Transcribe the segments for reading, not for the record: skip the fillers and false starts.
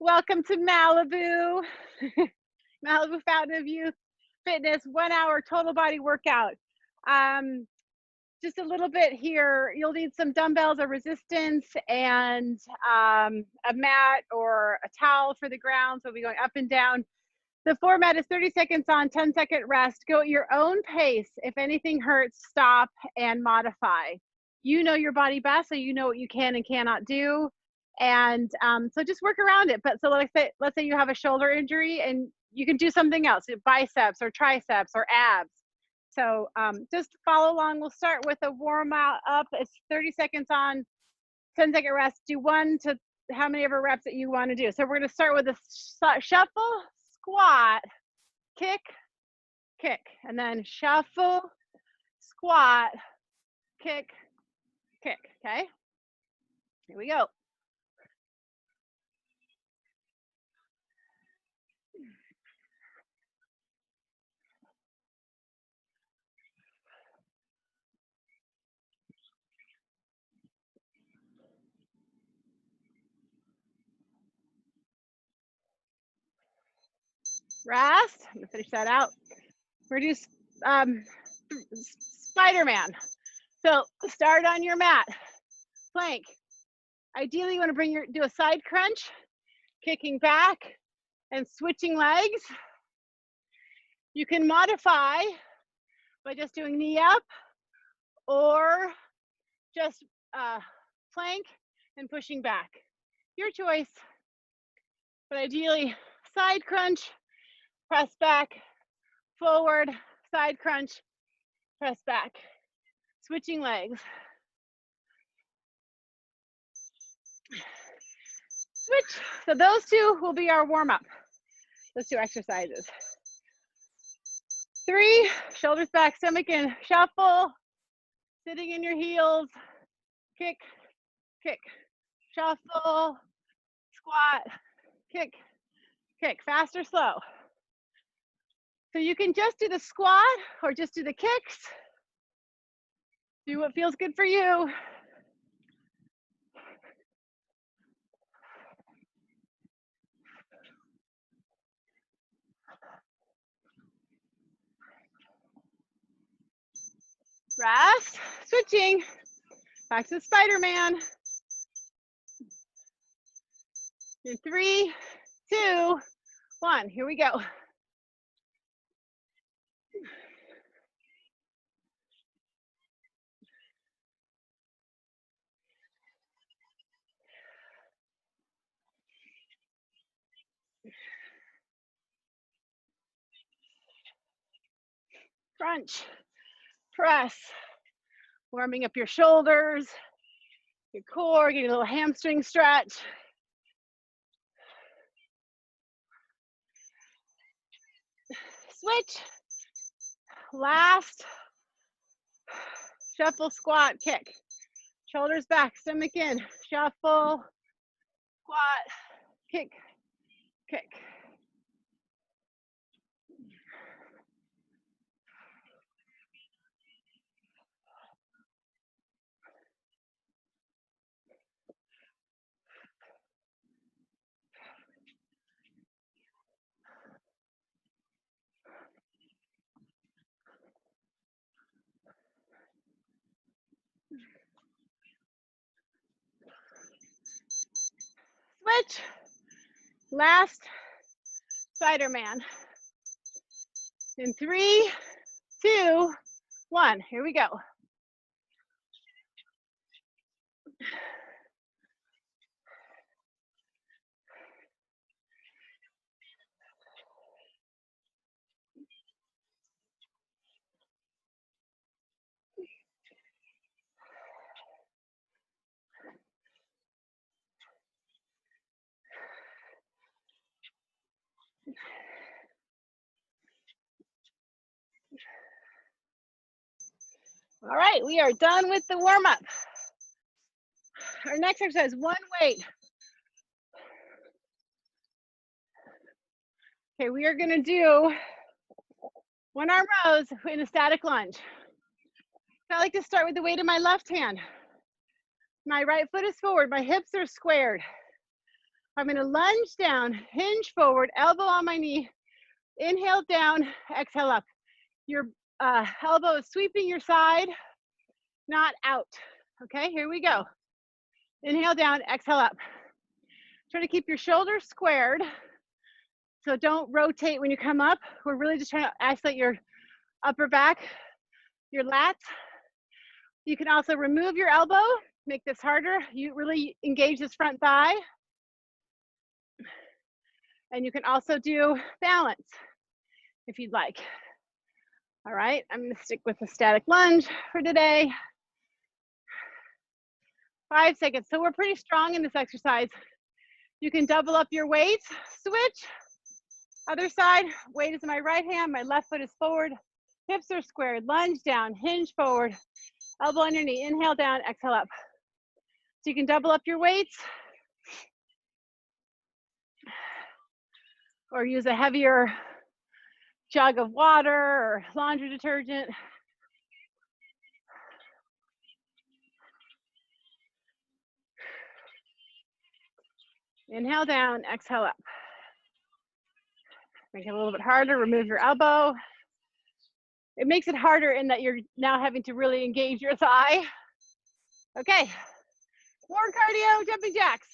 Welcome to Malibu, Malibu Fountain of Youth Fitness 1 hour total body workout. Um, just a little bit here. You'll need some dumbbells or resistance and a mat or a towel for the ground. So we'll be going up and down. The format is 30 seconds on, 10-second rest. Go at your own pace. If anything hurts, stop and modify. You know your body best, so you know what you can and cannot do. And so just work around it. But so let's say you have a shoulder injury and you can do something else, biceps or triceps or abs. So just follow along. We'll start with a warm up. It's 30 seconds on, 10-second rest. Do 1 to how many ever reps that you want to do. So we're going to start with a shuffle, squat, kick, kick, and then shuffle, squat, kick, kick. Okay, here we go. Rest. I'm gonna finish that out. We're gonna do Spider-Man. So start on your mat, plank. Ideally, you want to do a side crunch, kicking back and switching legs. You can modify by just doing knee up or just plank and pushing back. Your choice. But ideally, side crunch, press back, forward, side crunch, press back. Switching legs. Switch. So those two will be our warm up. Those two exercises. 3, shoulders back, stomach in, shuffle, sitting in your heels, kick, kick, shuffle, squat, kick, kick, fast or slow. So you can just do the squat or just do the kicks. Do what feels good for you. Rest, switching, back to Spider-Man. In 3, 2, 1, here we go. Crunch, press, warming up your shoulders, your core, getting a little hamstring stretch. Switch, last, shuffle, squat, kick. Shoulders back, stomach in, shuffle, squat, kick, kick. Switch, last, Spider-Man. In 3, 2, 1, here we go. All right, we are done with the warm-up. Our next exercise, one weight. Okay, we are gonna do 1 arm rows in a static lunge. I like to start with the weight in my left hand. My right foot is forward, my hips are squared. I'm gonna lunge down, hinge forward, elbow on my knee, inhale down, exhale up. Your elbow is sweeping your side, not out. Okay, here we go. Inhale down, exhale up. Try to keep your shoulders squared. So don't rotate when you come up. We're really just trying to isolate your upper back, your lats. You can also remove your elbow, make this harder. You really engage this front thigh. And you can also do balance if you'd like. All right, I'm gonna stick with the static lunge for today. 5 seconds. So we're pretty strong in this exercise. You can double up your weights, switch. Other side, weight is in my right hand, my left foot is forward, hips are squared, lunge down, hinge forward, elbow on your knee, inhale down, exhale up. So you can double up your weights or use a heavier jug of water or laundry detergent. Inhale down, exhale up. Make it a little bit harder, remove your elbow. It makes it harder in that you're now having to really engage your thigh. Okay, more cardio, jumping jacks.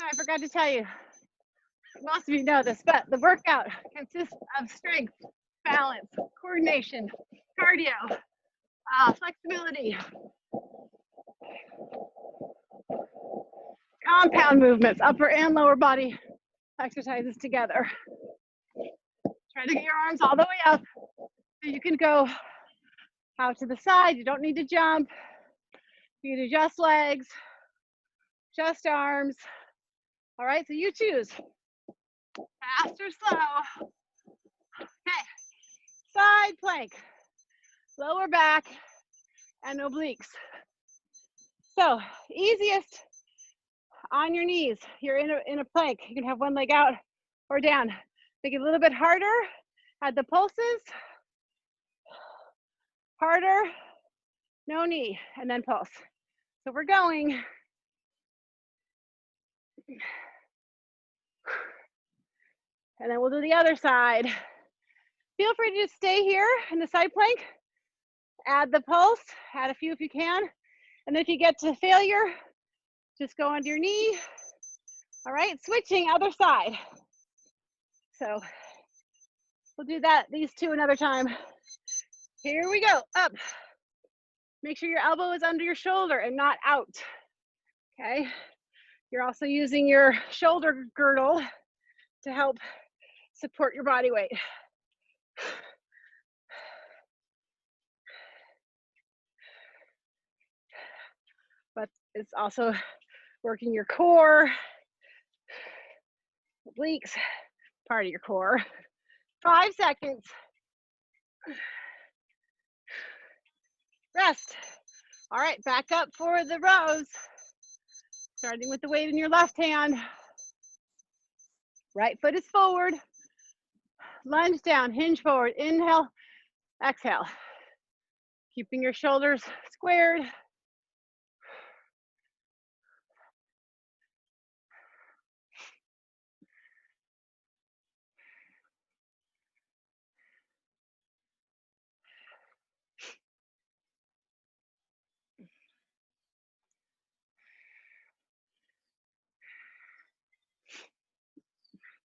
I forgot to tell you, most of you know this, but the workout consists of strength, balance, coordination, cardio, flexibility, compound movements, upper and lower body exercises together. Try to get your arms all the way up so you can go out to the side. You don't need to jump. You can do just legs, just arms. All right, so you choose. Fast or slow. Okay, side plank, lower back and obliques. So easiest on your knees. You're in a plank. You can have one leg out or down. Make it a little bit harder. Add the pulses. Harder, no knee, and then pulse. So we're going. And then we'll do the other side. Feel free to just stay here in the side plank. Add the pulse, add a few if you can. And then if you get to failure, just go onto your knee. All right, switching other side. So we'll do that, these two another time. Here we go, up. Make sure your elbow is under your shoulder and not out, okay? You're also using your shoulder girdle to help support your body weight. But it's also working your core, obliques, part of your core. 5 seconds. Rest. All right, back up for the rows. Starting with the weight in your left hand. Right foot is forward. Lunge down, hinge forward, inhale, exhale. Keeping your shoulders squared.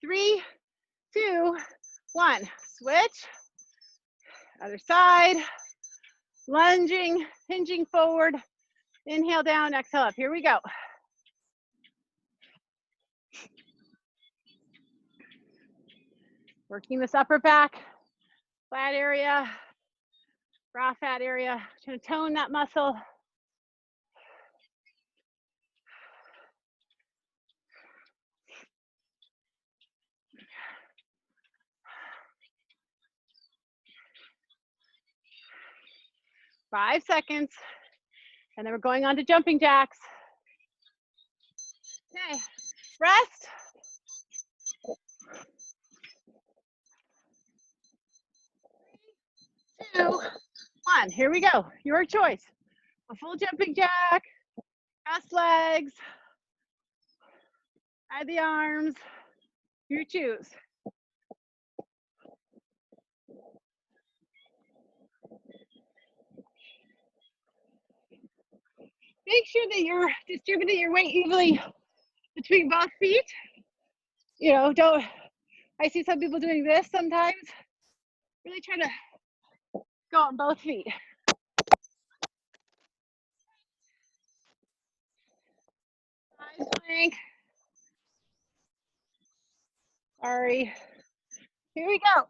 Three, two, one. Switch. Other side. Lunging, hinging forward. Inhale down, exhale up. Here we go. Working this upper back, flat area, raw fat area. Trying to tone that muscle. Five seconds. And then we're going on to jumping jacks. Okay, rest. Two, one. Here we go. Your choice. A full jumping jack, cross legs, Add the arms, you choose. Make sure that you're distributing your weight evenly between both feet. You know, I see some people doing this sometimes. Really try to go on both feet. Side plank. Sorry. Here we go.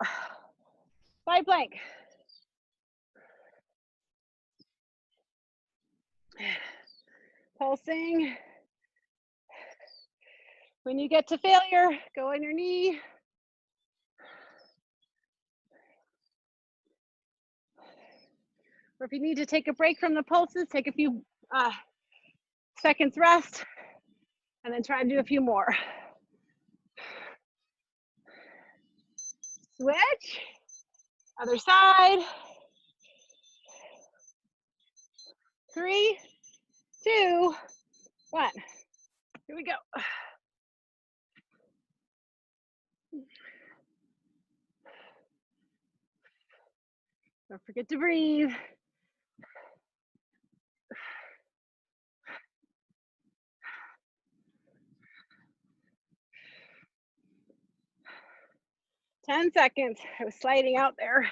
Side plank. Pulsing. When you get to failure, go on your knee. Or if you need to take a break from the pulses, take a few seconds rest, and then try to do a few more. Switch. Other side. 3, 2, 1. Here we go. Don't forget to breathe. Ten seconds. I was sliding out there.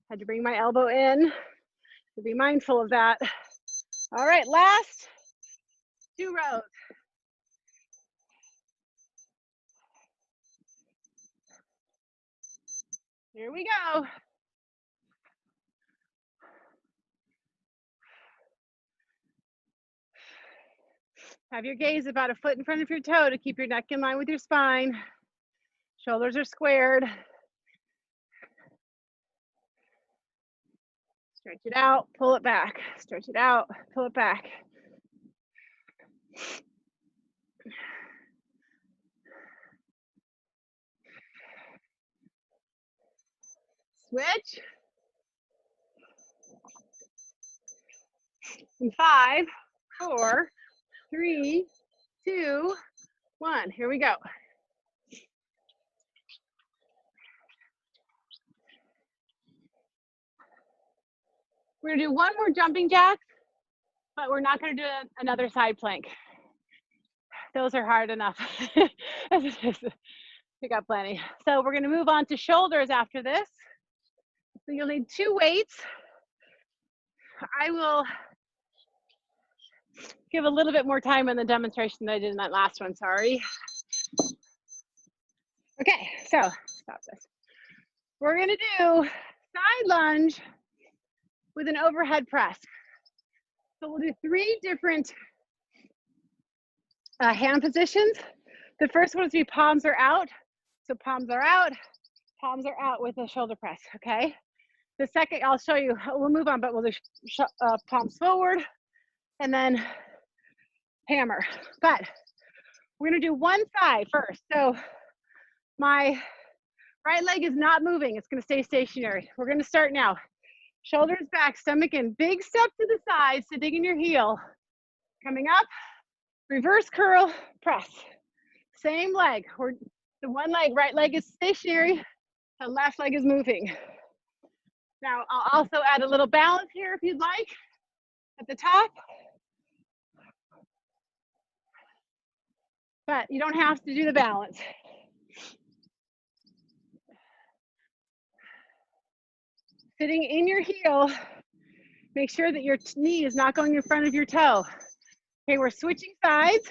Had to bring my elbow in. So be mindful of that. All right, last 2 rows. Here we go. Have your gaze about a foot in front of your toe to keep your neck in line with your spine. Shoulders are squared. Stretch it out, pull it back. Stretch it out, pull it back. Switch. In 5, 4, 3, 2, 1. Here we go. We're gonna do one more jumping jacks, but we're not gonna do another side plank. Those are hard enough. We got plenty. So we're gonna move on to shoulders after this. So you'll need 2 weights. I will give a little bit more time in the demonstration than I did in that last one, sorry. Okay, so stop this. We're gonna do side lunge with an overhead press. So we'll do 3 different hand positions. The first one is to be palms are out. So palms are out with a shoulder press, okay? The second, I'll show you, we'll move on, but we'll do palms forward and then hammer. But we're gonna do one side first. So my right leg is not moving, it's gonna stay stationary. We're gonna start now. Shoulders back, stomach in, big step to the side, sitting in your heel. Coming up, reverse curl, press. Same leg, the one leg, right leg is stationary, the left leg is moving. Now, I'll also add a little balance here if you'd like, at the top. But you don't have to do the balance. Sitting in your heel, make sure that your knee is not going in front of your toe. Okay, we're switching sides.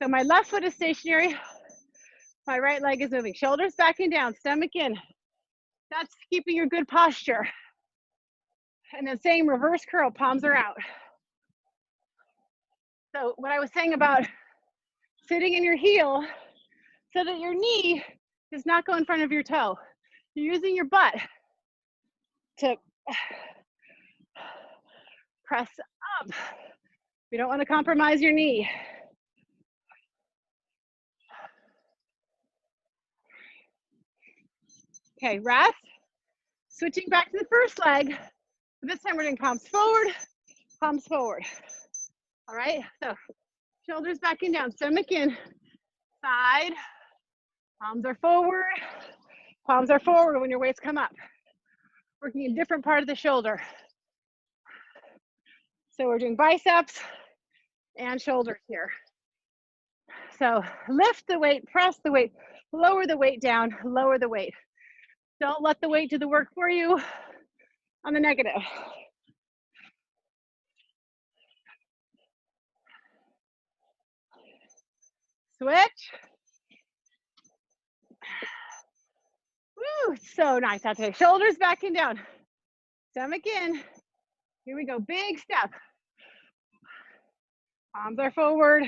So my left foot is stationary, my right leg is moving. Shoulders back and down, stomach in. That's keeping your good posture. And then same reverse curl, palms are out. So what I was saying about sitting in your heel so that your knee does not go in front of your toe. You're using your butt to press up. You don't want to compromise your knee. Okay, rest. Switching back to the first leg. This time we're doing palms forward, palms forward. All right, so shoulders back and down, stomach in, side, palms are forward. Palms are forward when your weights come up. Working a different part of the shoulder. So we're doing biceps and shoulders here. So lift the weight, press the weight, lower the weight down, lower the weight. Don't let the weight do the work for you on the negative. Switch. Woo, so nice out today. Shoulders back and down. Stomach in. Here we go, big step. Palms are forward.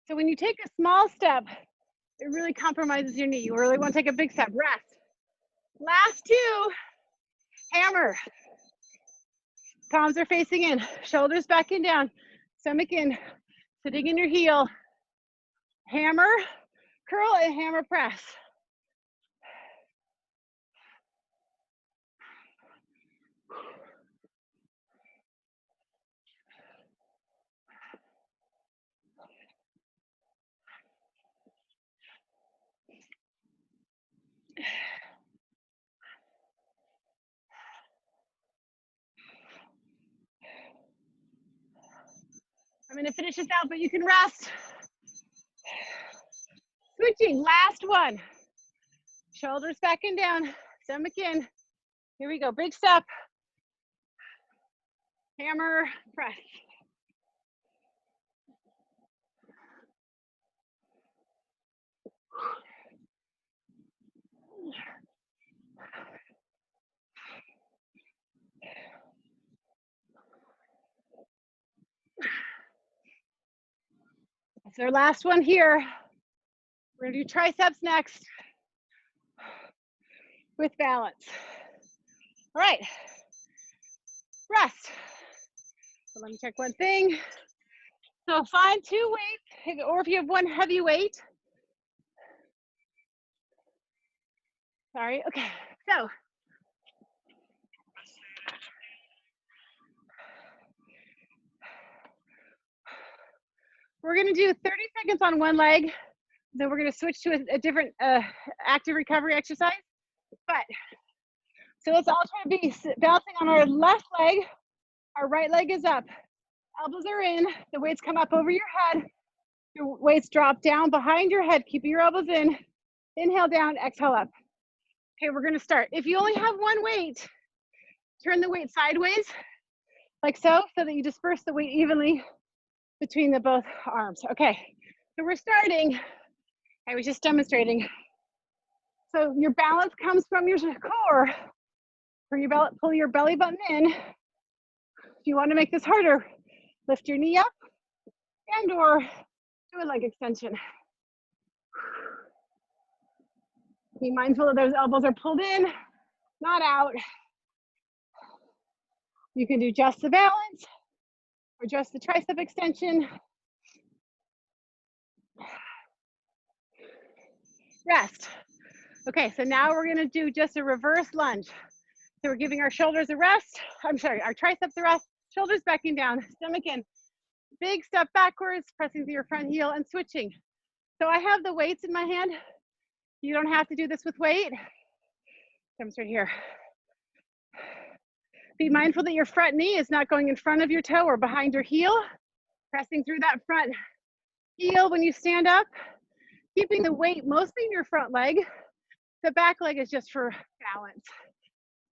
So when you take a small step, it really compromises your knee. You really want to take a big step. Rest. Last two. Hammer. Palms are facing in. Shoulders back and down. Stomach in. Sitting in your heel. Hammer, curl, and hammer press. I'm going to finish this out, but you can rest. Switching, last one. Shoulders back and down, stomach in. Here we go, big step. Hammer, press. That's our last one here. We're going to do triceps next with balance. All right, rest. So let me check one thing. So find two weights, or if you have one heavy weight. Sorry, okay, so. We're gonna do 30 seconds on one leg. Then we're gonna switch to a different active recovery exercise. But, so let's all try to be balancing on our left leg. Our right leg is up. Elbows are in, the weights come up over your head. Your weights drop down behind your head, keep your elbows in. Inhale down, exhale up. Okay, we're gonna start. If you only have one weight, turn the weight sideways, like so that you disperse the weight evenly between the both arms. Okay, so we're starting. I was just demonstrating. So your balance comes from your core. Pull your belly button in. If you want to make this harder, lift your knee up and or do a leg extension. Be mindful that those elbows are pulled in, not out. You can do just the balance or just the tricep extension. Rest. Okay, so now we're gonna do just a reverse lunge. So we're giving our shoulders a rest. I'm sorry, our triceps a rest, shoulders backing down, stomach in. Big step backwards, pressing through your front heel and switching. So I have the weights in my hand. You don't have to do this with weight. Comes right here. Be mindful that your front knee is not going in front of your toe or behind your heel. Pressing through that front heel when you stand up. Keeping the weight mostly in your front leg. The back leg is just for balance.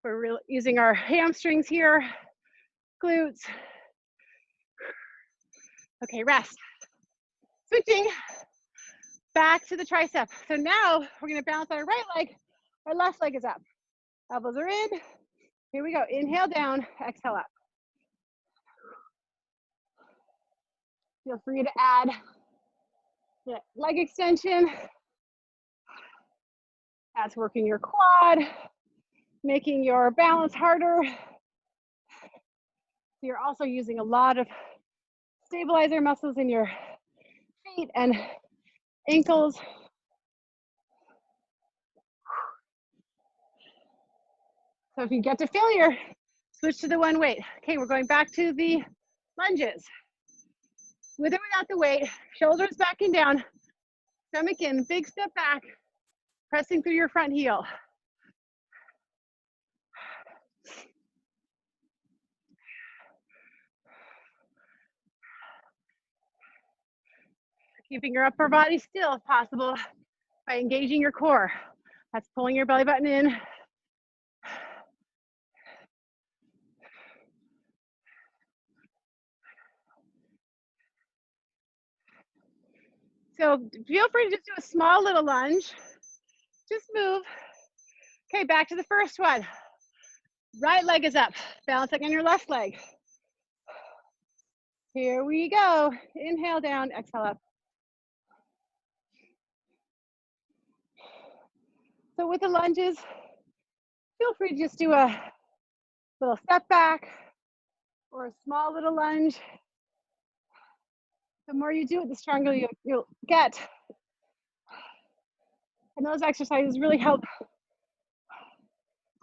We're using our hamstrings here, glutes. Okay, rest. Switching back to the tricep. So now we're gonna balance on our right leg. Our left leg is up. Elbows are in. Here we go. Inhale down, exhale up. Feel free to add leg extension. That's working your quad, making your balance harder. You're also using a lot of stabilizer muscles in your feet and ankles. So if you get to failure, switch to the one weight. Okay, we're going back to the lunges. With or without the weight, shoulders back and down, stomach in, big step back, pressing through your front heel. Keeping your upper body still if possible by engaging your core. That's pulling your belly button in. So feel free to just do a small little lunge. Just move. Okay, back to the first one. Right leg is up, balancing on your left leg. Here we go. Inhale down, exhale up. So with the lunges, feel free to just do a little step back or a small little lunge. The more you do it, the stronger you'll get. And those exercises really help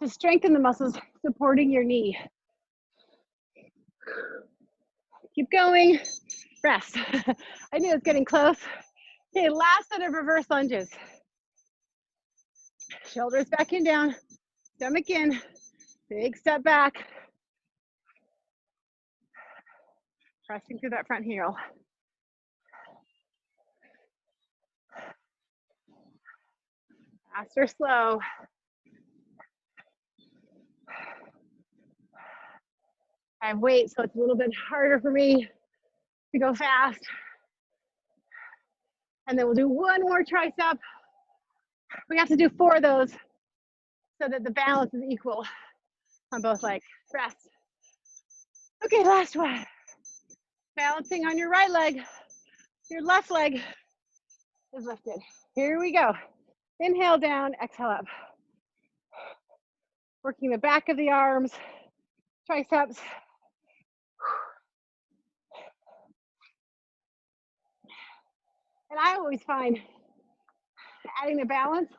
to strengthen the muscles supporting your knee. Keep going, rest. I knew it was getting close. Okay, last set of reverse lunges. Shoulders back and down, stomach in, big step back. Pressing through that front heel. Fast or slow. I have weight, so it's a little bit harder for me to go fast. And then we'll do one more tricep. We have to do 4 of those so that the balance is equal on both legs. Rest. Okay, last one. Balancing on your right leg. Your left leg is lifted. Here we go. Inhale down, exhale up. Working the back of the arms, triceps. And I always find adding the balance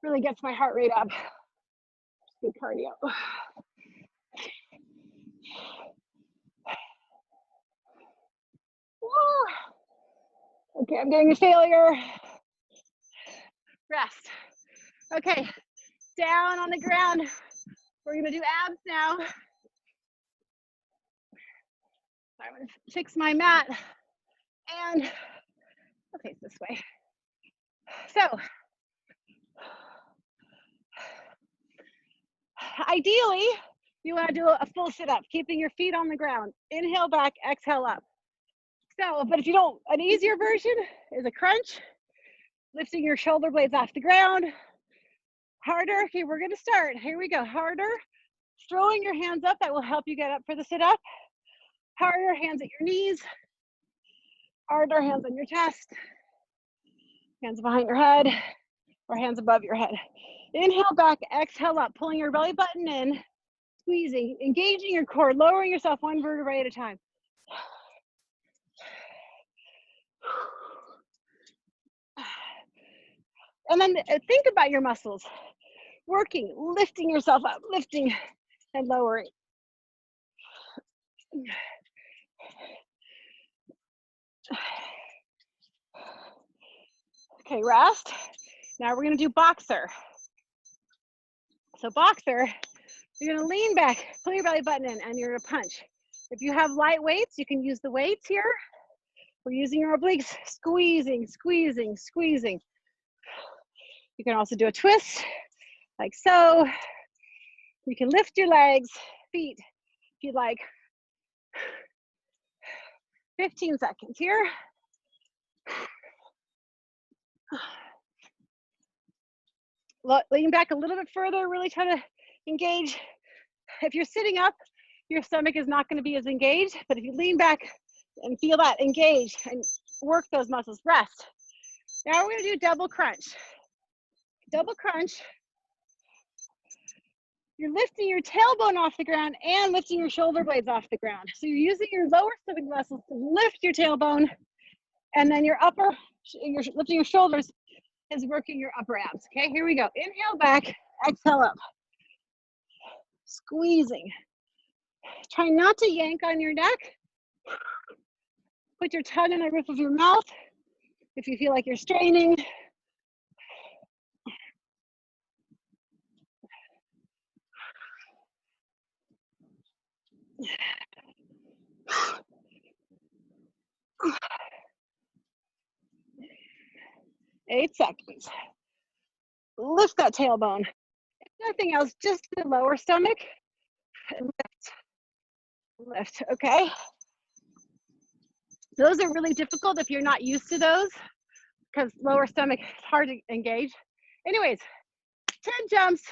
really gets my heart rate up. Good cardio. Woo. Okay, I'm getting a failure. Rest. Okay, down on the ground. We're gonna do abs now. I'm gonna fix my mat and I'll face this way. So, ideally, you wanna do a full sit-up, keeping your feet on the ground. Inhale back, exhale up. So, but if you don't, an easier version is a crunch, lifting your shoulder blades off the ground. Harder, okay, we're gonna start. Here we go, harder. Throwing your hands up, that will help you get up for the sit-up. Harder, hands at your knees. Harder, hands on your chest. Hands behind your head, or hands above your head. Inhale back, exhale up, pulling your belly button in, squeezing, engaging your core, lowering yourself one vertebrae at a time. And then think about your muscles working, lifting yourself up, lifting and lowering. Okay, rest. Now we're gonna do boxer. So boxer, you're gonna lean back, pull your belly button in, and you're gonna punch. If you have light weights, you can use the weights here. We're using your obliques, squeezing, squeezing, squeezing. You can also do a twist, like so. You can lift your legs, feet, if you'd like. 15 seconds here. Lean back a little bit further, really try to engage. If you're sitting up, your stomach is not going to be as engaged, but if you lean back and feel that engage and work those muscles, rest. Now we're going to do double crunch. double crunch. You're lifting your tailbone off the ground and lifting your shoulder blades off the ground. So you're using your lower stomach muscles to lift your tailbone, and then you're lifting your shoulders is working your upper abs. Okay, here we go. Inhale back, exhale up. Squeezing. Try not to yank on your neck. Put your tongue in the roof of your mouth if you feel like you're straining. Eight seconds. Lift that tailbone. If nothing else, just the lower stomach. Lift, okay? Those are really difficult if you're not used to those, because lower stomach is hard to engage. Anyways, 10 jumps.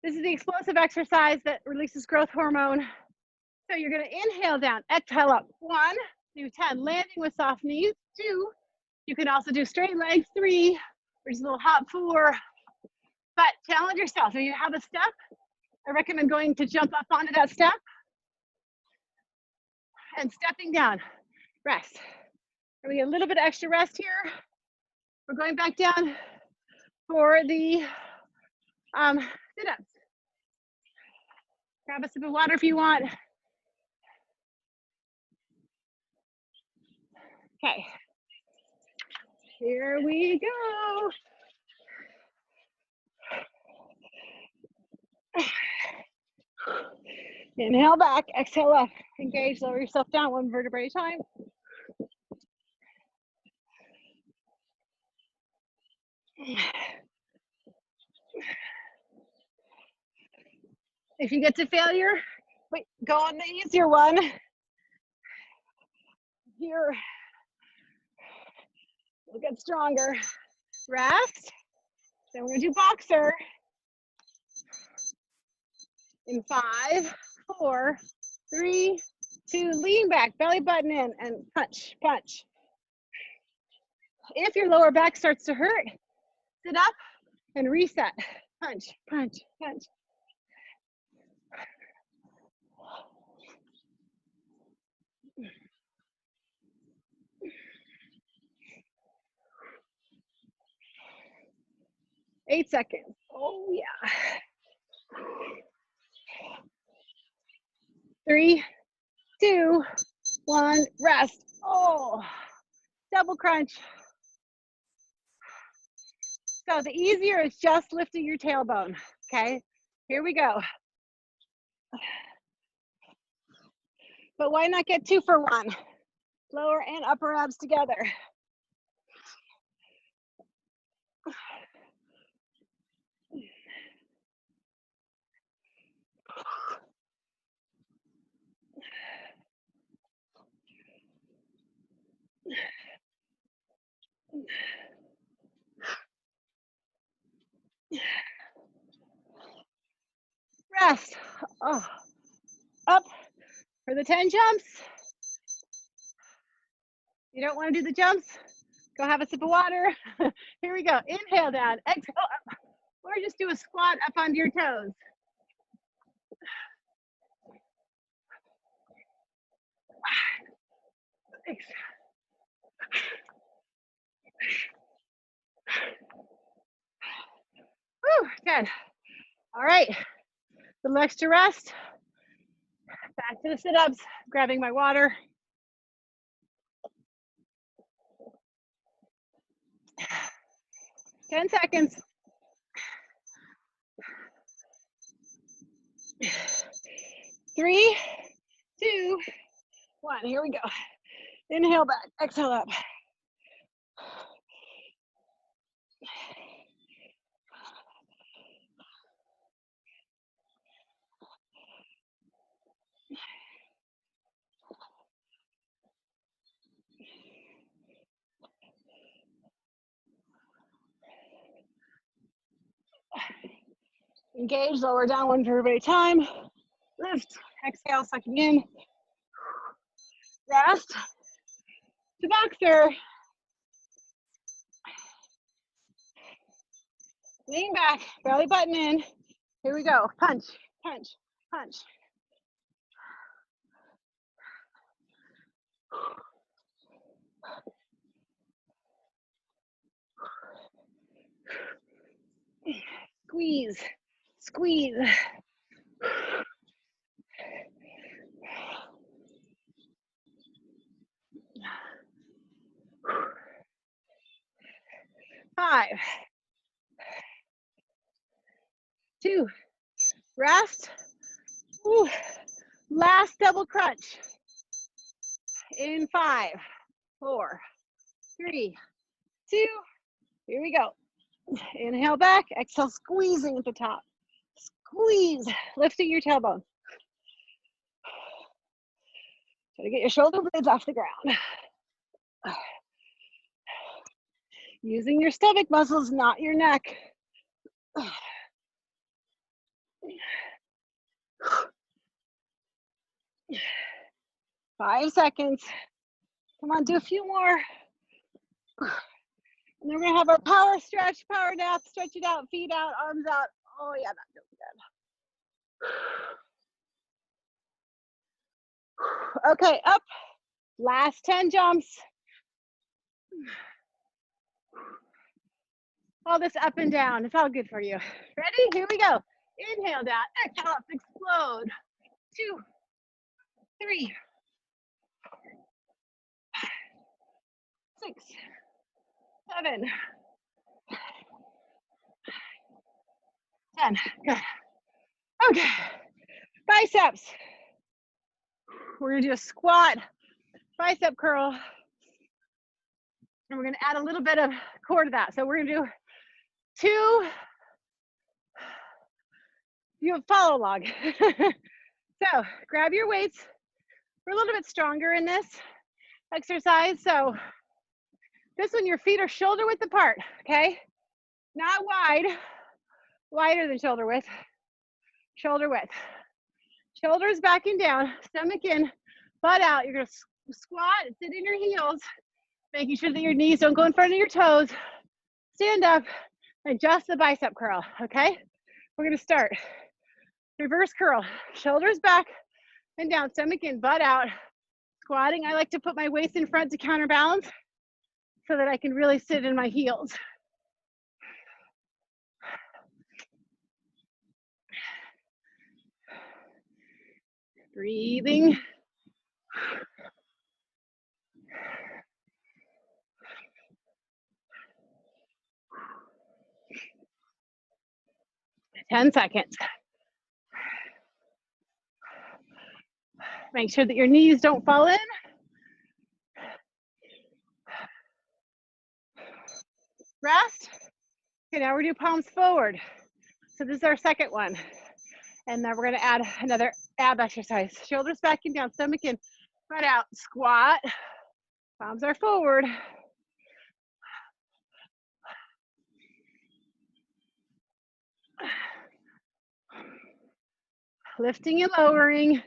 This is the explosive exercise that releases growth hormone. So you're gonna inhale down, exhale up. 1, do 10, landing with soft knees. 2, you can also do straight legs. 3, which is a little hop. 4, but challenge yourself. If you have a step, I recommend going to jump up onto that step and stepping down. Rest. And we get a little bit of extra rest here. We're going back down for the sit-ups. Grab a sip of water if you want. Okay, here we go. Inhale back, exhale up. Engage, lower yourself down 1 vertebrae at a time. If you get to failure, wait, go on the easier one. Here, we'll get stronger. Rest. Then we're gonna do boxer. In 5, 4, 3, 2, lean back, belly button in, and punch, punch. If your lower back starts to hurt, sit up and reset. Punch, punch, punch. Eight seconds. Oh yeah. 3, 2, 1, rest. Oh, double crunch. So the easier is just lifting your tailbone, okay? Here we go. But why not get 2 for 1? Lower and upper abs together. Rest. Oh, up for the 10 jumps. You don't want to do the jumps? Go have a sip of water. Here we go. Inhale down, exhale up. Or just do a squat up onto your toes. Woo, good. All right, the legs to rest. Back to the sit-ups, grabbing my water. Ten seconds. 3, 2, 1. Here we go. Inhale back, exhale up. Engage, lower down 1 vertebrae at a time. Lift, exhale, sucking in. Rest. To boxer. Lean back, belly button in. Here we go. Punch, punch, punch. Squeeze, squeeze. 5, 2, rest. Woo. Last double crunch. In 5, 4, 3, 2. Here we go. Inhale back, exhale, squeezing at the top. Squeeze, lifting your tailbone. Try to get your shoulder blades off the ground. Using your stomach muscles, not your neck. 5 seconds. Come on, do a few more. And then we're gonna have our power stretch, power nap, stretch it out, feet out, arms out. Oh yeah, that feels good. Okay, up. Last 10 jumps. All this up and down, it's all good for you. Ready? Here we go. Inhale down, exhale up, explode. 2, 3, 6, 7, 10. Good. Okay. Biceps. We're gonna do a squat, bicep curl, and we're gonna add a little bit of core to that. So we're gonna do 2. You have follow along. So grab your weights. We're a little bit stronger in this exercise. So this one, your feet are shoulder width apart, okay? Not wide, wider than shoulder width, shoulder width. Shoulders back and down, stomach in, butt out. You're gonna squat, sit in your heels, making sure that your knees don't go in front of your toes. Stand up, adjust the bicep curl, okay? We're gonna start. Reverse curl, shoulders back and down, stomach in, butt out. Squatting, I like to put my waist in front to counterbalance so that I can really sit in my heels. Breathing. Ten seconds. Make sure that your knees don't fall in. Rest. Okay, now we're gonna do palms forward. So this is our second one. And then we're gonna add another ab exercise. Shoulders back and down, stomach in, butt out, squat. Palms are forward. Lifting and lowering,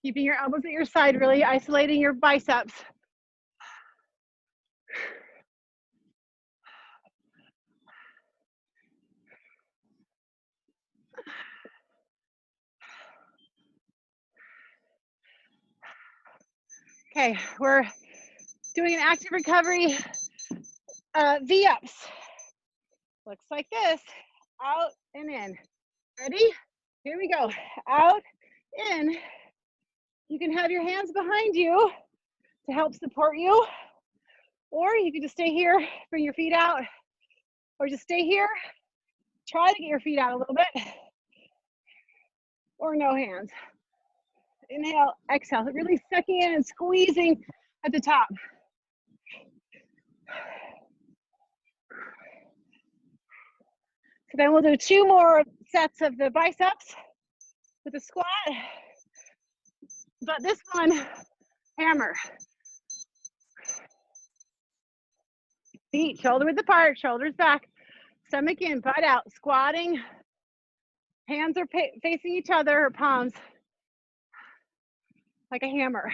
keeping your elbows at your side, really isolating your biceps. Okay, we're doing an active recovery V-ups. Looks like this, out and in. Ready? Here we go, out, in. You can have your hands behind you to help support you, or you can just stay here, bring your feet out, or just stay here, try to get your feet out a little bit, or no hands. Inhale, exhale, really sucking in and squeezing at the top. So then we'll do 2 more sets of the biceps with a squat, but this one, hammer. Feet shoulder width apart, shoulders back, stomach in, butt out, squatting. Hands are facing each other, or palms, like a hammer.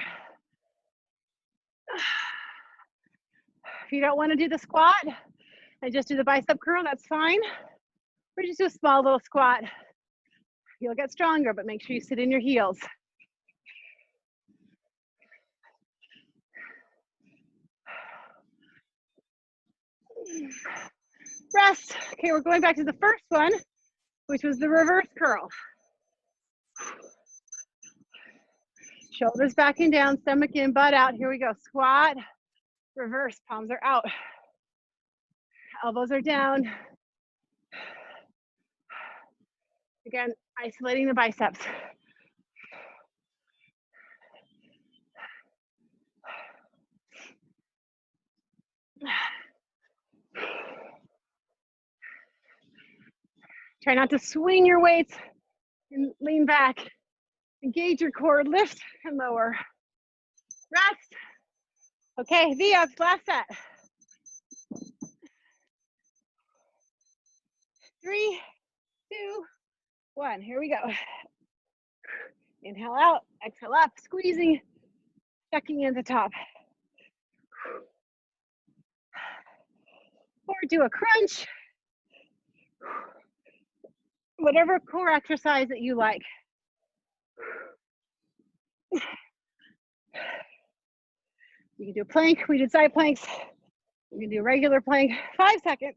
If you don't want to do the squat and just do the bicep curl, that's fine. Or just do a small little squat. You'll get stronger, but make sure you sit in your heels. Rest. Okay, we're going back to the first one, which was the reverse curl. Shoulders back and down, stomach in, butt out. Here we go. Squat, reverse, palms are out. Elbows are down. Again, isolating the biceps. Try not to swing your weights and lean back. Engage your core, lift and lower. Rest. Okay, V-ups, last set. 3, 2, 1. Here we go. Inhale out, exhale up, squeezing, sucking in the top. Or do a crunch. Whatever core exercise that you like. You can do a plank. We did side planks. You can do a regular plank. 5 seconds.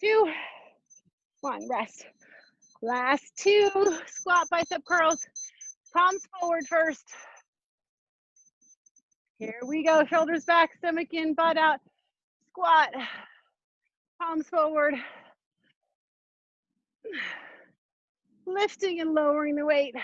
2, 1. Rest. Last 2. Squat, bicep curls. Palms forward first. Here we go. Shoulders back, stomach in, butt out. Squat. Palms forward. Lifting and lowering the weight.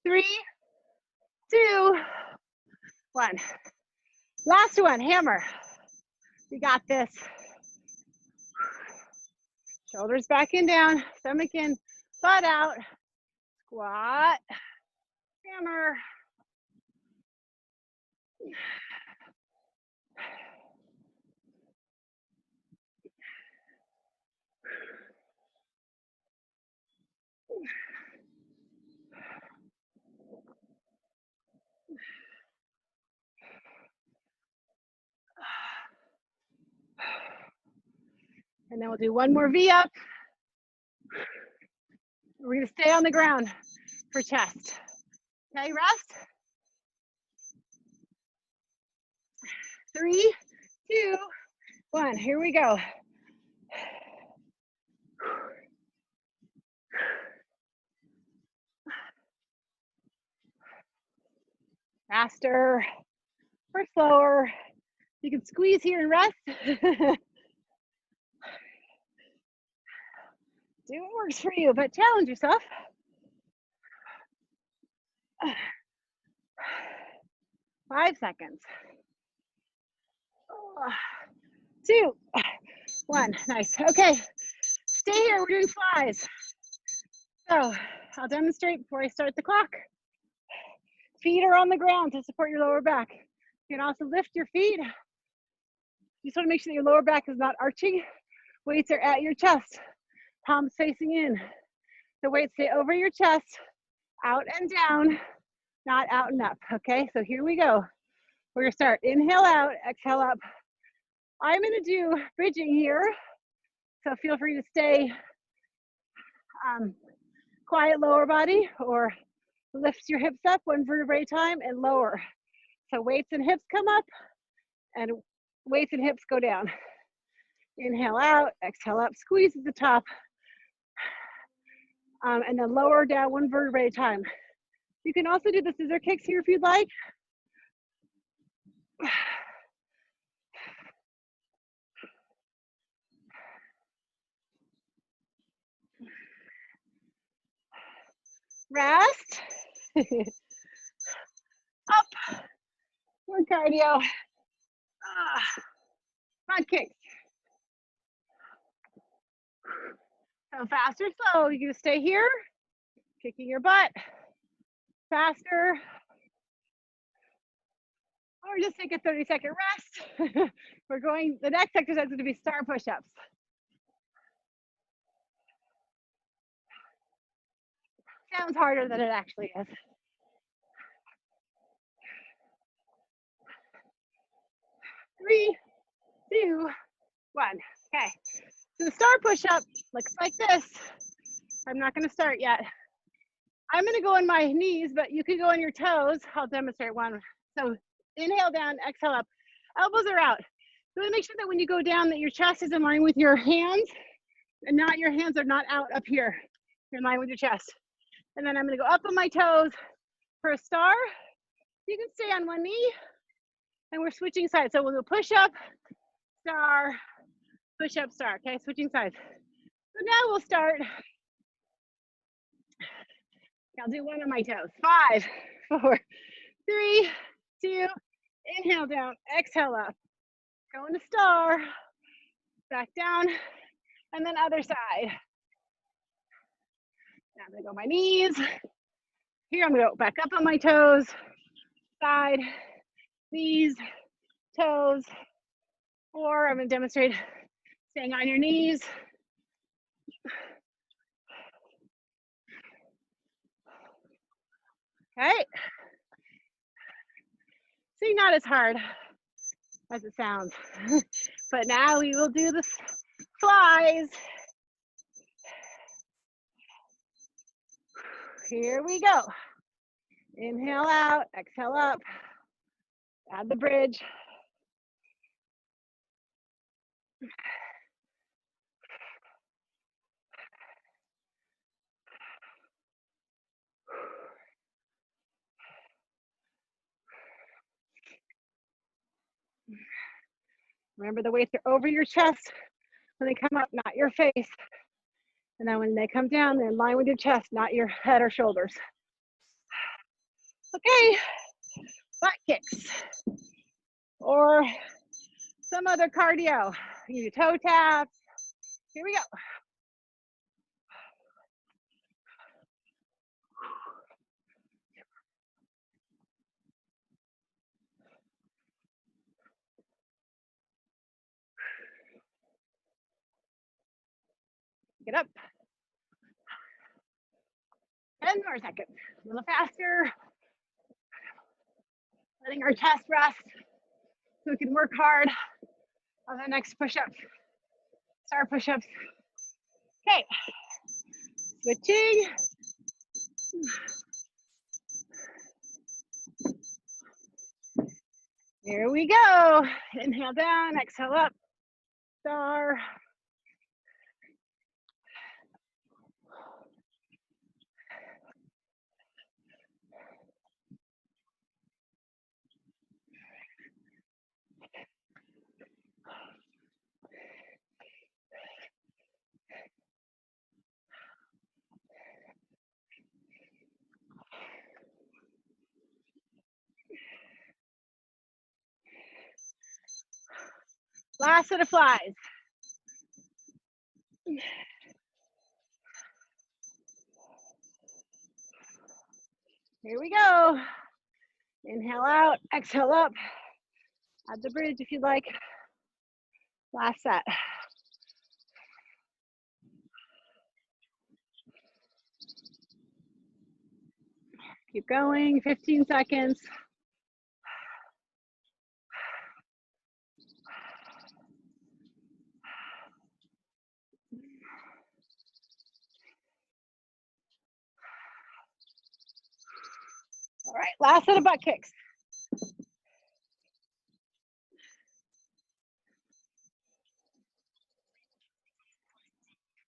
Three, 2, 1. Last one, hammer. You got this. Shoulders back and down, stomach in, butt out. Squat, hammer. And then we'll do one more V up. We're gonna stay on the ground for chest. Okay, rest. 3, 2, 1. Here we go. Faster or slower. You can squeeze here and rest. Do what works for you, but challenge yourself. 5 seconds. 2, 1. Nice. Okay, stay here. We're doing flies. So I'll demonstrate before I start the clock. Feet are on the ground to support your lower back. You can also lift your feet. You just want to make sure that your lower back is not arching. Weights are at your chest. Palms facing in. The weights stay over your chest, out and down, not out and up. Okay, so here we go. We're gonna start. Inhale out, exhale up. I'm gonna do bridging here, so feel free to stay quiet lower body or lift your hips up 1 vertebrae at a time and lower. So weights and hips come up and weights and hips go down. Inhale out, exhale up, squeeze at the top. And then lower down 1 vertebrae at a time. You can also do the scissor kicks here if you'd like. Rest. Up. More cardio. Front kicks. So fast or slow, you can stay here, kicking your butt. Faster. Or just take a 30-second rest. The next exercise is going to be star push-ups. Sounds harder than it actually is. 3, 2, 1. Okay. So the star push-up looks like this. I'm not going to start yet. I'm going to go on my knees, but you can go on your toes. I'll demonstrate one. So inhale down, exhale up. Elbows are out. So make sure that when you go down that your chest is in line with your hands and not your hands are not out up here. You're in line with your chest. And then I'm going to go up on my toes for a star. You can stay on one knee and we're switching sides. So we'll do push up, star, push up, star. Okay, switching sides. So now we'll start. I'll do one on my toes. 5, 4, 3, 2, inhale down, exhale up. Go into star, back down, and then other side. Now I'm gonna go on my knees. Here I'm gonna go back up on my toes, side, knees, toes, or I'm gonna demonstrate staying on your knees. Okay. See, not as hard as it sounds. But now we will do the flies. Here we go. Inhale out, exhale up. Add the bridge. Remember the weights are over your chest when they come up, not your face. And then when they come down, they're in line with your chest, not your head or shoulders. Okay, butt kicks. Or some other cardio. You do toe taps. Here we go. Get up. 10 more seconds. A little faster. Letting our chest rest so we can work hard on the next push-up. Star push-ups. Okay. Switching. Here we go. Inhale down, exhale up. Star. Last set of flies. Here we go. Inhale out, exhale up. Add the bridge if you'd like. Last set. Keep going, 15 seconds. All right, last set of butt kicks.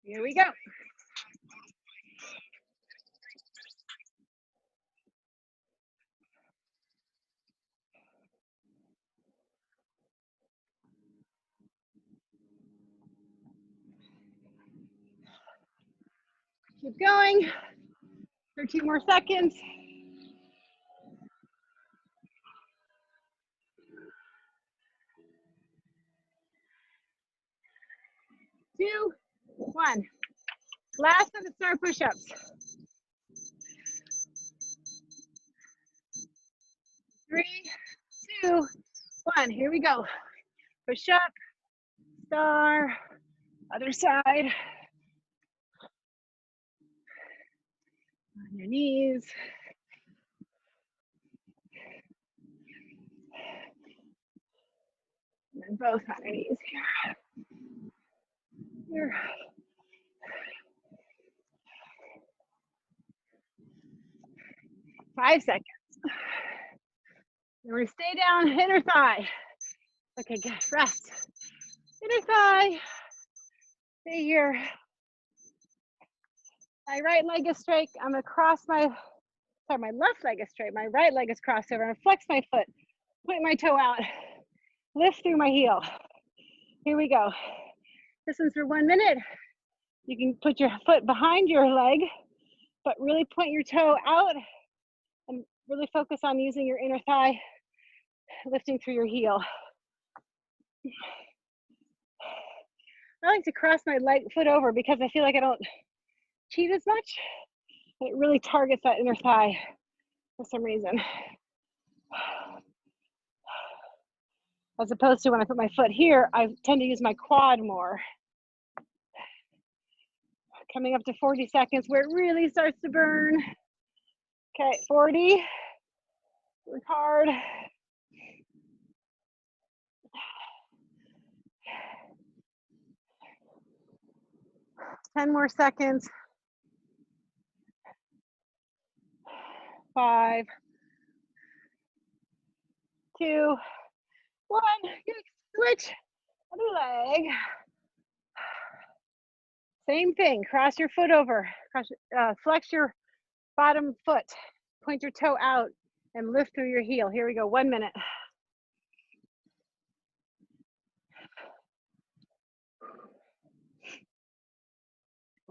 Here we go. Keep going. 13 more seconds. 2, 1. Last set of star push-ups. 3, 2, 1. Here we go. Push up, star, other side. On your knees. And then both on your knees here. Here. Five seconds. We're gonna stay down, inner thigh. Okay, good, rest. Inner thigh, stay here. My right leg is straight. I'm gonna cross my left leg is straight. My right leg is crossed over. I'm gonna flex my foot, point my toe out, lift through my heel. Here we go. This one's for 1 minute. You can put your foot behind your leg, but really point your toe out and really focus on using your inner thigh, lifting through your heel. I like to cross my foot over because I feel like I don't cheat as much. It really targets that inner thigh for some reason. As opposed to when I put my foot here, I tend to use my quad more. Coming up to 40 seconds where it really starts to burn. Okay, 40. Work hard. 10 more seconds. 5, 2, 1. Switch. Other leg. Same thing. Cross your foot over. Flex your bottom foot. Point your toe out and lift through your heel. Here we go. 1 minute.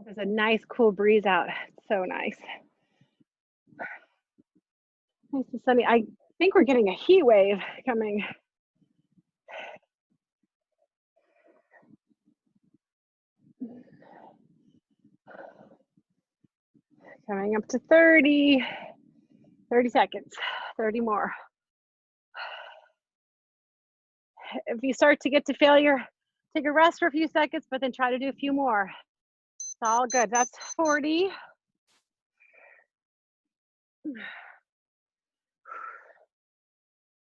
There's a nice cool breeze out. It's so nice. Nice and sunny. I think we're getting a heat wave coming. Coming up to 30 seconds, 30 more. If you start to get to failure, take a rest for a few seconds, but then try to do a few more. It's all good. That's 40.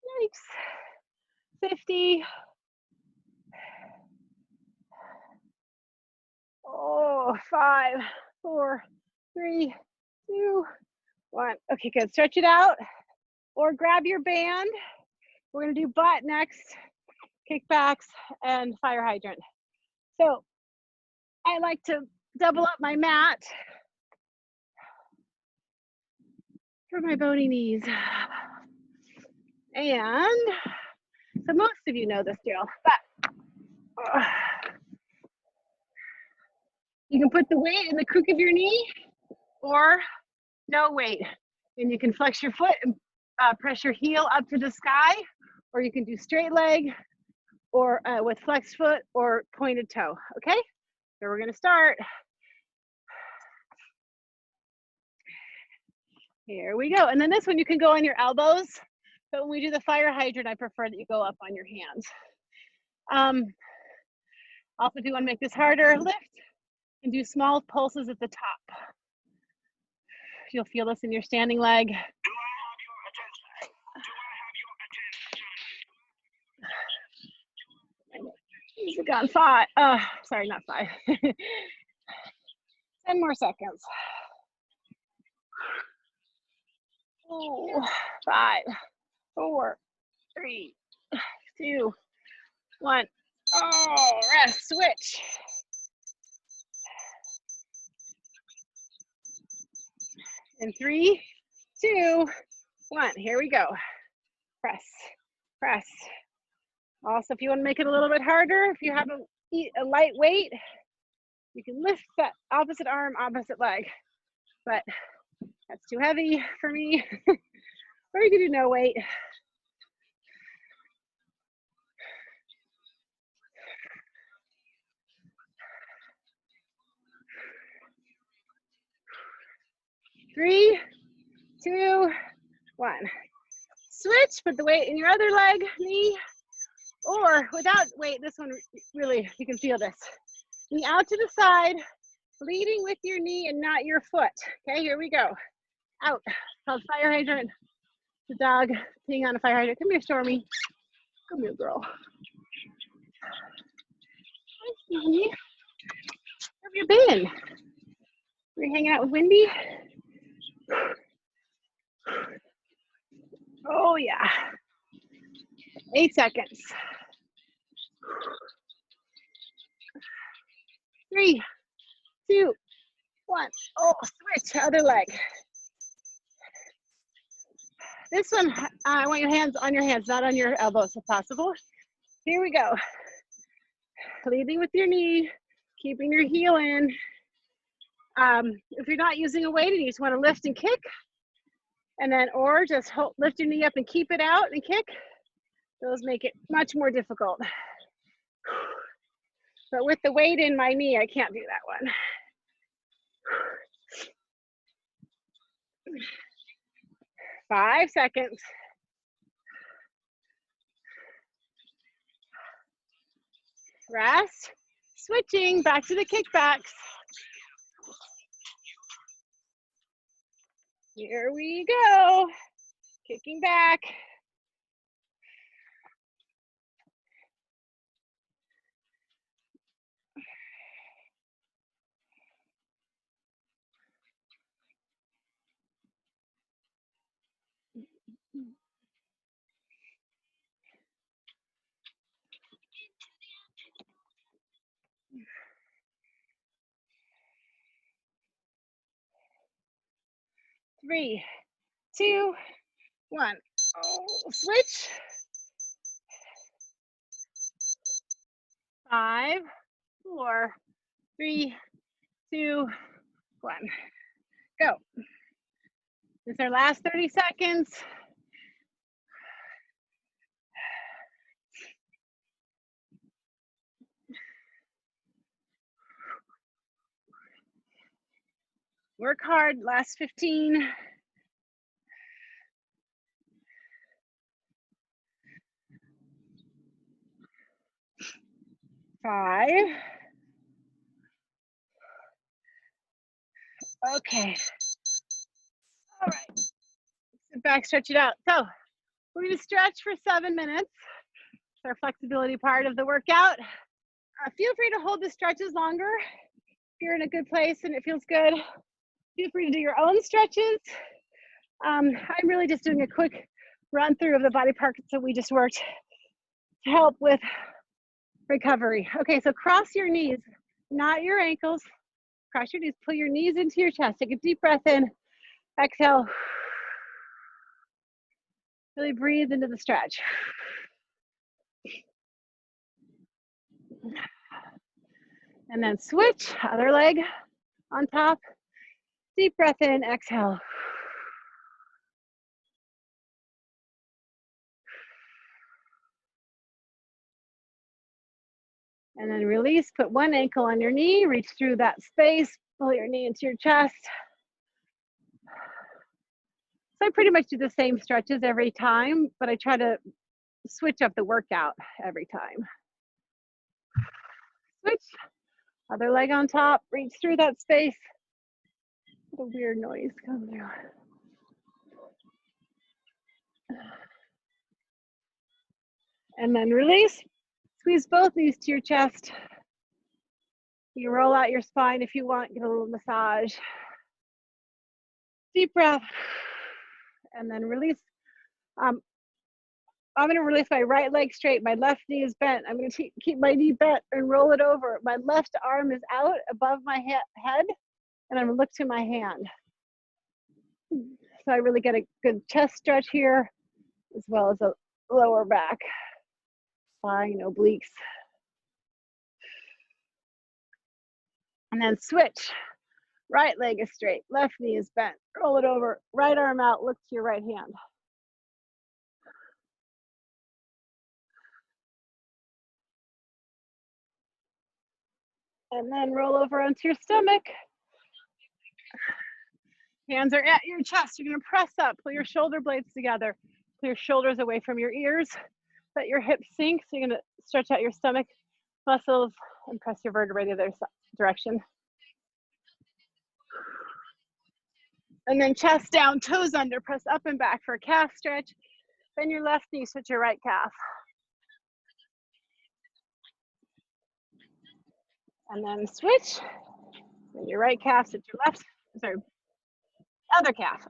Yikes. 50. Oh, 5, 4, 3, 2, 1. Okay, good. Stretch it out or grab your band. We're gonna do butt next, kickbacks, and fire hydrant. So I like to double up my mat for my bony knees. And so most of you know this drill, but you can put the weight in the crook of your knee or no weight. And you can flex your foot and press your heel up to the sky, or you can do straight leg or with flexed foot or pointed toe, okay? So we're gonna start. Here we go. And then this one, you can go on your elbows, but when we do the fire hydrant, I prefer that you go up on your hands. Also, if you wanna make this harder, lift and do small pulses at the top. You'll feel this in your standing leg. Do I have your attention? Do I have your attention? Gone 5. Sorry, not 5. 10 more seconds. Oh, 5, 4, 3, 2, 1. Oh, rest, switch. And 3, 2, 1. Here we go. Press, press. Also, if you want to make it a little bit harder, if you have a light weight, you can lift that opposite arm, opposite leg. But that's too heavy for me. Or you can do no weight. Three, 2, 1. Switch, put the weight in your other leg, knee, or without weight, this one really, you can feel this. Knee out to the side, leading with your knee and not your foot. Okay, here we go. Out, called fire hydrant. The dog peeing on a fire hydrant. Come here, Stormy. Come here, girl. Hi, Stormy. Where have you been? Were you hanging out with Wendy? Oh, yeah. 8 seconds. 3, 2, 1. Oh, switch, other leg. This one, I want your hands on your hands, not on your elbows if possible. Here we go. Leading with your knee, keeping your heel in. If you're not using a weight and you just want to lift and kick, and then, or just lift your knee up and keep it out and kick, those make it much more difficult. But with the weight in my knee, I can't do that one. 5 seconds. Rest. Switching back to the kickbacks. Here we go. Kicking back. Three, 2, 1. Oh, switch. 5, 4, 3, 2, 1. Go. This is our last 30 seconds. Work hard, last 15. 5. Okay. All right. Sit back, stretch it out. So we're going to stretch for 7 minutes. It's our flexibility part of the workout. Feel free to hold the stretches longer. If you're in a good place and it feels good, feel free to do your own stretches. I'm really just doing a quick run through of the body parts that we just worked to help with recovery. Okay, so cross your knees, not your ankles. Cross your knees, pull your knees into your chest. Take a deep breath in, exhale. Really breathe into the stretch. And then switch, other leg on top. Deep breath in, exhale. And then release, put one ankle on your knee, reach through that space, pull your knee into your chest. So I pretty much do the same stretches every time, but I try to switch up the workout every time. Switch, other leg on top, reach through that space. What a weird noise comes through. And then release, squeeze both knees to your chest. You roll out your spine if you want, get a little massage. Deep breath, and then release. I'm going to release my right leg straight. My left knee is bent. I'm going to keep my knee bent and roll it over. My left arm is out above my head, and I'm going to look to my hand. So I really get a good chest stretch here, as well as a lower back, spine, obliques. And then switch. Right leg is straight, left knee is bent. Roll it over, right arm out, look to your right hand. And then roll over onto your stomach. Hands are at your chest. You're going to press up, pull your shoulder blades together. Pull your shoulders away from your ears. Let your hips sink. So you're gonna stretch out your stomach muscles and press your vertebrae the other direction. And then chest down, toes under, press up and back for a calf stretch. Bend your left knee, switch your right calf. And then switch. Bend your right calf, switch your left, sorry, other calf.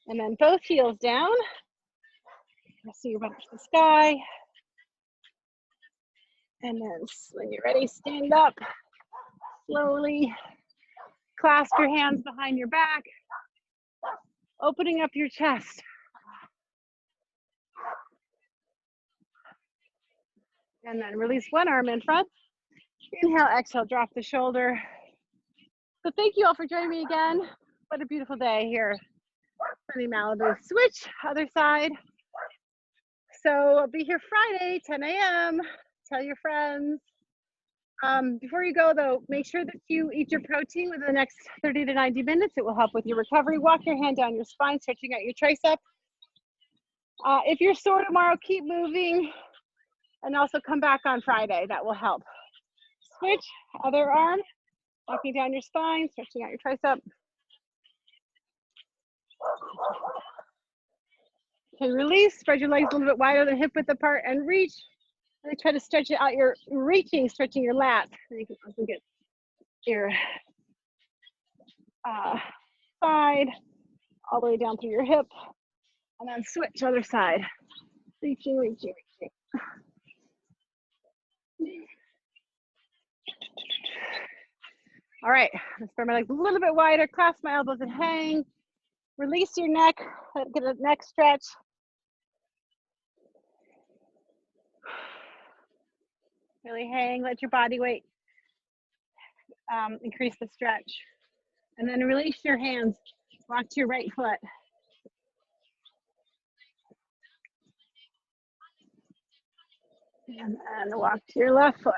And then both heels down. See your butt to the sky. And then when you're ready, stand up. Slowly clasp your hands behind your back, opening up your chest. And then release one arm in front. Inhale, exhale, drop the shoulder. So thank you all for joining me again. What a beautiful day here. Sunny Malibu. Switch, other side. So I'll be here Friday, 10 a.m. Tell your friends. Before you go though, make sure that you eat your protein within the next 30 to 90 minutes. It will help with your recovery. Walk your hand down your spine, stretching out your tricep. If you're sore tomorrow, keep moving and also come back on Friday. That will help. Switch, other arm, walking down your spine, stretching out your tricep. Okay, release, spread your legs a little bit wider than hip width apart and reach. Really try to stretch it out. You're reaching, stretching your lat. And you can also get your side all the way down through your hip. And then switch other side. Reaching, reaching, reaching. All right, let's spread my legs a little bit wider, clasp my elbows and hang. Release your neck, get a neck stretch. Really hang, let your body weight increase the stretch. And then release your hands, walk to your right foot. And walk to your left foot.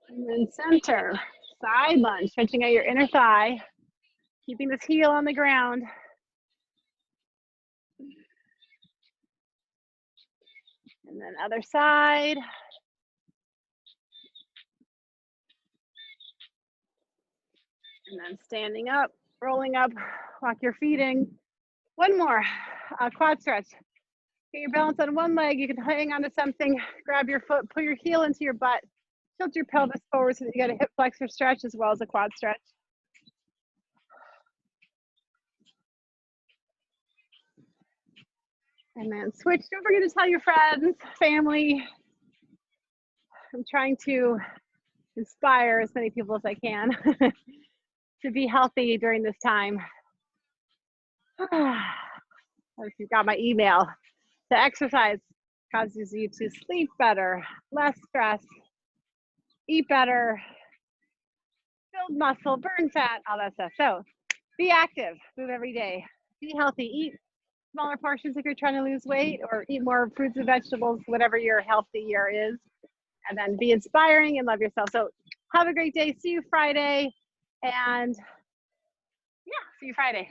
And then center, side lunge, stretching out your inner thigh, keeping this heel on the ground. And then other side. And then standing up, rolling up, walk your feet in. One more, quad stretch. Get your balance on one leg. You can hang onto something, grab your foot, pull your heel into your butt, tilt your pelvis forward so that you got a hip flexor stretch as well as a quad stretch. And then switch. Don't forget to tell your friends, family. I'm trying to inspire as many people as I can to be healthy during this time. If you've got my email, the exercise causes you to sleep better, less stress, eat better, build muscle, burn fat, all that stuff. So be active, move every day, be healthy, eat smaller portions if you're trying to lose weight, or eat more fruits and vegetables, whatever your healthy year is, and then be inspiring and love yourself. So have a great day. See you Friday. And yeah, see you Friday.